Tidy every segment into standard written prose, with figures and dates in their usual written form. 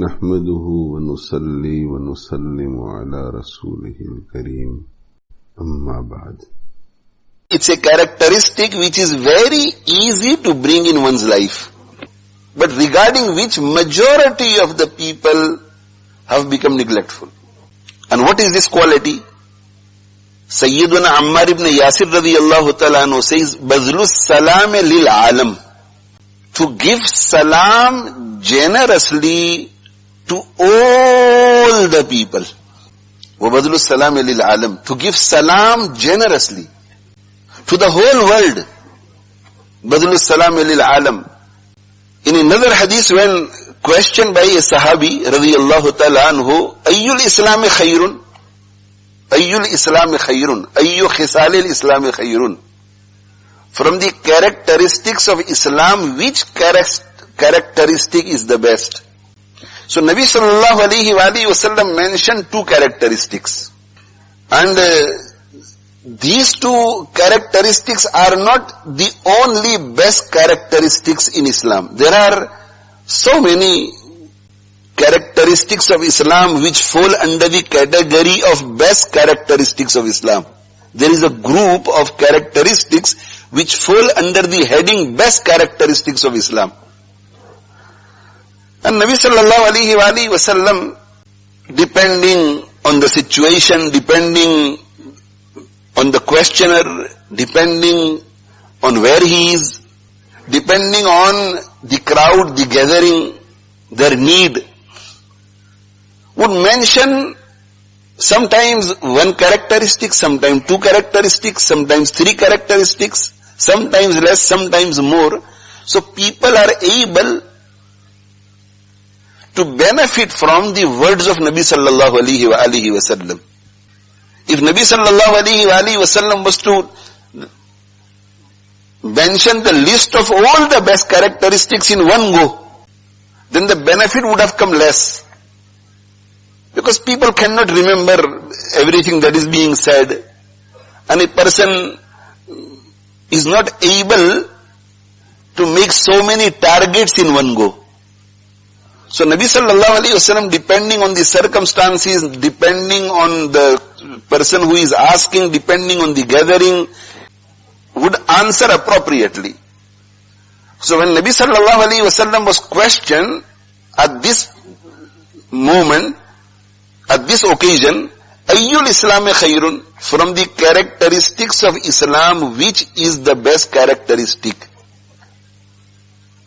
نحمده ونصلي ونسلم على رسوله الكريم أما بعد. It's a characteristic which is very easy to bring in one's life, but regarding which majority of the people have become neglectful. And what is this quality? Sayyiduna Ammar ibn Yasir radiyallahu ta'ala anhu says, Bazlu salam lil alam. To give salam generously to all the people. وَبَذْلُ السَّلَامِ لِلْعَالَمِ. To give salam generously to the whole world. بَذْلُ السَّلَامِ لِلْعَالَمِ. In another hadith, when questioned by a sahabi radiyallahu ta'ala anhu, أَيُّ الْإِسْلَامِ خَيْرٌ أَيُّ الْإِسْلَامِ خَيْرٌ أَيُّ خِصَالِ الْإِسْلَامِ خَيْرٌ. From the characteristics of Islam, which characteristic is the best? So Nabi sallallahu alayhi wa sallam mentioned two characteristics. And these two characteristics are not the only best characteristics in Islam. There are so many characteristics of Islam which fall under the category of best characteristics of Islam. There is a group of characteristics which fall under the heading best characteristics of Islam. And Nabi sallallahu alayhi wa sallam, depending on the situation, depending on the questioner, depending on where he is, depending on the crowd, the gathering, their need, would mention sometimes one characteristic, sometimes two characteristics, sometimes three characteristics, sometimes less, sometimes more. So people are able to benefit from the words of Nabi sallallahu alayhi wa sallam. If Nabi sallallahu alayhi wa sallam was to mention the list of all the best characteristics in one go, then the benefit would have come less. Because people cannot remember everything that is being said, and a person is not able to make so many targets in one go. So Nabi sallallahu alayhi wasallam, depending on the circumstances, depending on the person who is asking, depending on the gathering, would answer appropriately. So when Nabi sallallahu alayhi wasallam was questioned at this moment, at this occasion, Ayyul Islami Khayrun, from the characteristics of Islam, which is the best characteristic?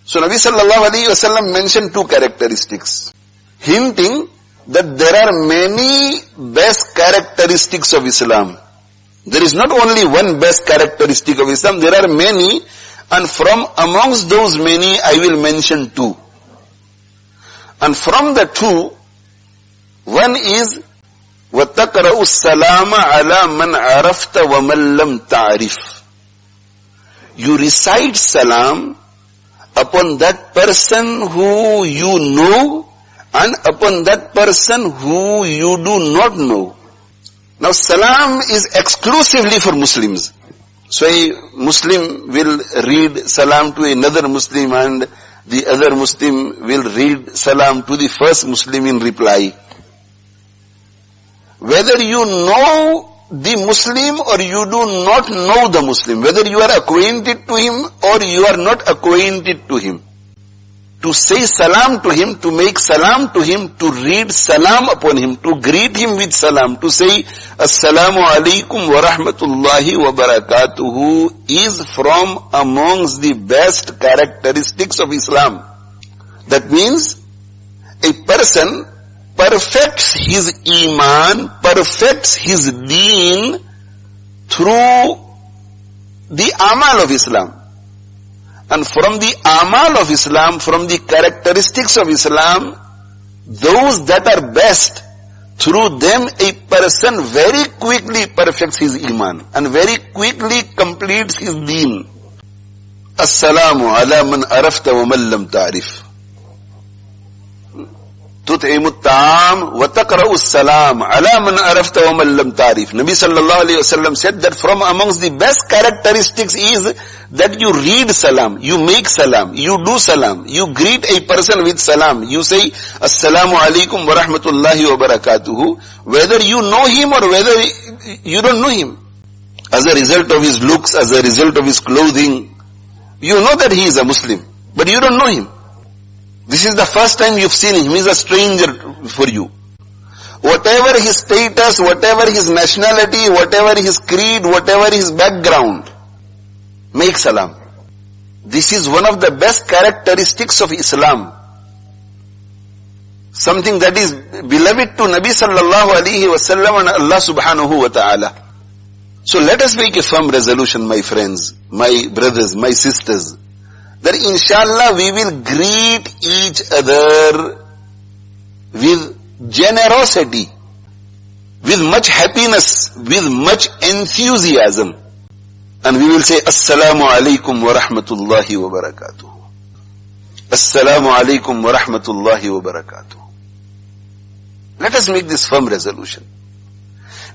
So Nabi sallallahu alayhi wasallam mentioned two characteristics, hinting that there are many best characteristics of Islam. There is not only one best characteristic of Islam, there are many, and from amongst those many I will mention two. And from the two, one is وَتَقْرَأُ السَّلَامَ عَلَى مَنْ عَرَفْتَ وَمَنْ لَمْ تَعْرِفْ. You recite salam upon that person who you know and upon that person who you do not know. Now salam is exclusively for Muslims. So a Muslim will read salam to another Muslim, and the other Muslim will read salam to the first Muslim in reply. Whether you know the Muslim or you do not know the Muslim, whether you are acquainted to him or you are not acquainted to him, to say salam to him, to make salam to him, to read salam upon him, to greet him with salam, to say Assalamu alaikum wa rahmatullahi wa barakatuhu, is from amongst the best characteristics of Islam. That means a person perfects his iman, perfects his deen through the amal of Islam. And from the amal of Islam, from the characteristics of Islam, those that are best, through them a person very quickly perfects his iman and very quickly completes his deen. Assalamu ala man arafta wa man lam ta'rif. तो وَتُطْعِمُ الطَّعَامَ وَتَقْرَأُ السَّلَامَ عَلَى مَنْ عَرَفْتَ وَمَنْ لَمْ تَعْرِفْ. Nabi sallallahu alayhi wasallam said that from amongst the best characteristics is that you read salam, you make salam, you do salam, you greet a person with salam. You say, Assalamu alaikum wa rahmatullahi wa barakatuhu, whether you know him or whether you don't know him. As a result of his looks, as a result of his clothing, you know that he is a Muslim, but you don't know him. This is the first time you've seen him. He is a stranger for you. Whatever his status, whatever his nationality, whatever his creed, whatever his background, make salam. This is one of the best characteristics of Islam. Something that is beloved to Nabi sallallahu alaihi wasallam and Allah subhanahu wa ta'ala. So let us make a firm resolution, my friends, my brothers, my sisters, that inshallah we will greet each other with generosity, with much happiness, with much enthusiasm. And we will say, Assalamu alaikum wa rahmatullahi wa barakatuh. Assalamu alaikum wa rahmatullahi wa barakatuh. Let us make this firm resolution.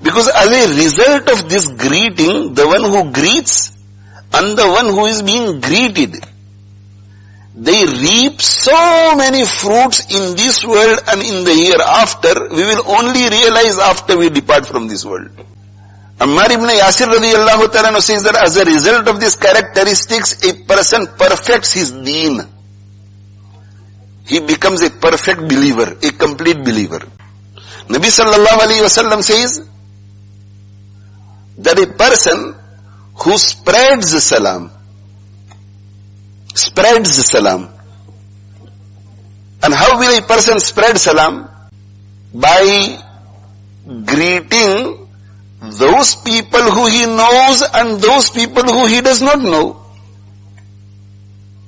Because as a result of this greeting, the one who greets and the one who is being greeted, they reap so many fruits in this world and in the hereafter. We will only realize after we depart from this world. Ammar ibn Yasir radiyallahu ta'ala says that as a result of these characteristics, a person perfects his deen. He becomes a perfect believer, a complete believer. Nabi sallallahu alayhi wasallam says that a person who spreads salam, and how will a person spread salam? By greeting those people who he knows and those people who he does not know.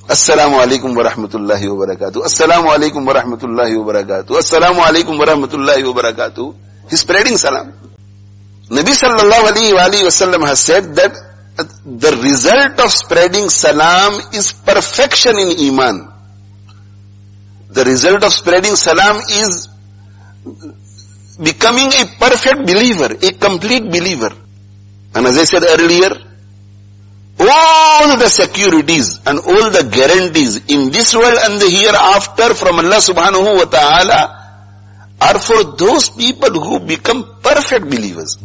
Assalamu alaikum wa rahmatullahi wa barakatuh. Assalamu alaikum wa rahmatullahi wa barakatuh. Assalamu alaikum wa rahmatullahi wa barakatuh. He's spreading salam. Nabi sallallahu alayhi wa sallam has said that the result of spreading salam is perfection in iman. The result of spreading salam is becoming a perfect believer, a complete believer. And as I said earlier, all the securities and all the guarantees in this world and the hereafter from Allah subhanahu wa ta'ala are for those people who become perfect believers.